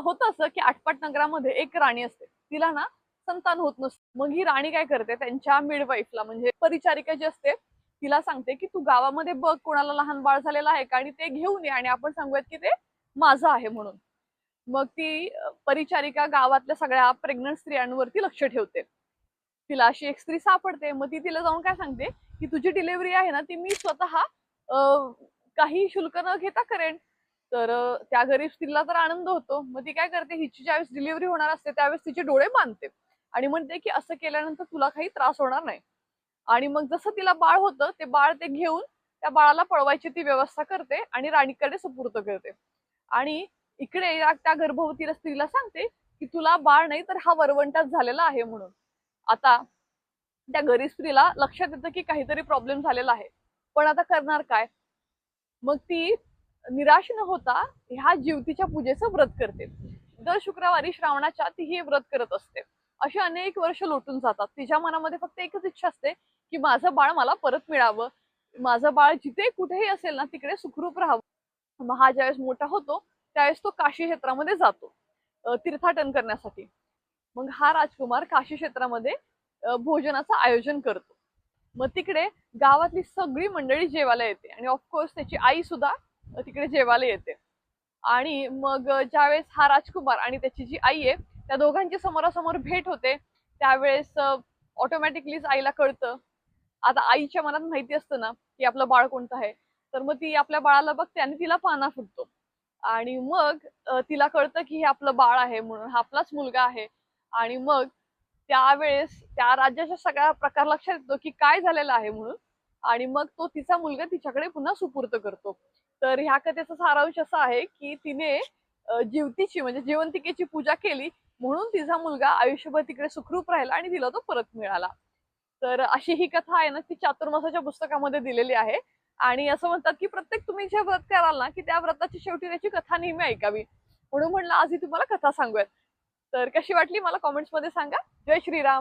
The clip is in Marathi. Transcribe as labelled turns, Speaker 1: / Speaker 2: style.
Speaker 1: होतं असं की आटपाट नगरामध्ये एक राणी असते, तिला ना संतान होत नसतं. मग ही राणी काय करते, त्यांच्या मिडवाईफला म्हणजे परिचारिका जी असते तिला सांगते की तू गावामध्ये बघ कोणाला लहान बाळ झालेलं आहे का आणि ते घेऊन ये आणि आपण सांगूयात की ते माझं आहे म्हणून. मग ती परिचारिका गावातल्या सगळ्या प्रेग्नंट स्त्रियांवरती लक्ष ठेवते. तिला अशी एक स्त्री सापडते, मग ती तिला जाऊन काय सांगते की तुझी डिलिव्हरी आहे ना ती मी स्वतः काही शुल्क न घेता करेन. तर त्या गरीब स्त्रीला तर आनंद होतो. मग ती काय करते, हिची ज्यावेळेस डिलिव्हरी होणार असते त्यावेळेस तिचे डोळे बांधते आणि म्हणते की असं केल्यानंतर तुला काही त्रास होणार नाही. आणि मग जसं तिला बाळ होतं ते बाळ ते घेऊन त्या बाळाला पळवायची ती व्यवस्था करते आणि राणीकडे सुपूर्त करते. आणि इकडे त्या गर्भवती स्त्रीला सांगते की तुला बाळ नाही तर हा वरवंटाच झालेला आहे म्हणून. आता त्या गरीब स्त्रीला लक्षात येतं की काहीतरी प्रॉब्लेम झालेला आहे, पण आता करणार काय. मग ती निराश न होता ह्या जिवतीच्या पूजेचं व्रत करते. दर शुक्रवारी श्रावणाच्या ती हे व्रत करत असते. अशी अनेक वर्ष लोटून जातात. तिच्या मनामध्ये फक्त एकच इच्छा असते की माझं बाळ मला परत मिळावं, माझं बाळ जिथे कुठेही असेल ना तिकडे सुखरूप राहावं. मग हा ज्यावेळेस मोठा होतो त्यावेळेस तो काशी क्षेत्रामध्ये जातो तीर्थाटन करण्यासाठी. मग हा राजकुमार काशी क्षेत्रामध्ये भोजनाचं आयोजन करतो. मग तिकडे गावातली सगळी मंडळी जेवायला येते आणि ऑफकोर्स त्याची आई सुद्धा तिकडे जेवायला येते. आणि मग ज्यावेळेस हा राजकुमार आणि त्याची जी आई आहे त्या दोघांची समोरासमोर भेट होते त्यावेळेस ऑटोमॅटिकलीच आईला कळतं. आता आईच्या मनात माहिती असतं ना की आपलं बाळ कोणतं आहे, तर मग ती आपल्या बाळाला बघते आणि तिला पाना फुटतो. आणि मग तिला कळतं की हे आपलं बाळ आहे म्हणून, हा आपलाच मुलगा आहे. आणि मग त्यावेळेस त्या राज्याच्या सगळ्या प्रकार लक्षात येतो की काय झालेलं आहे म्हणून. आणि मग तो तिचा मुलगा तिच्याकडे पुन्हा सुपूर्त करतो. तर ह्या कथेचा सारांश असा आहे की तिने जिवतीची म्हणजे जिवंतिकेची पूजा केली म्हणून तिचा मुलगा आयुष्यभर तिकडे सुखरूप राहिला आणि तिला तो परत मिळाला. तर अशी ही कथा आहे ना ती चातुर्मासाच्या पुस्तकामध्ये दिलेली आहे. आणि असं म्हणतात की प्रत्येक तुम्ही जे व्रत कराल ना की त्या व्रताची शेवटी त्याची कथा नेहमी ऐकावी. म्हणून म्हणलं आज ही तुम्हाला कथा सांगूयात. तर कशी वाटली मला कॉमेंट्स मध्ये सांगा. जय श्रीराम.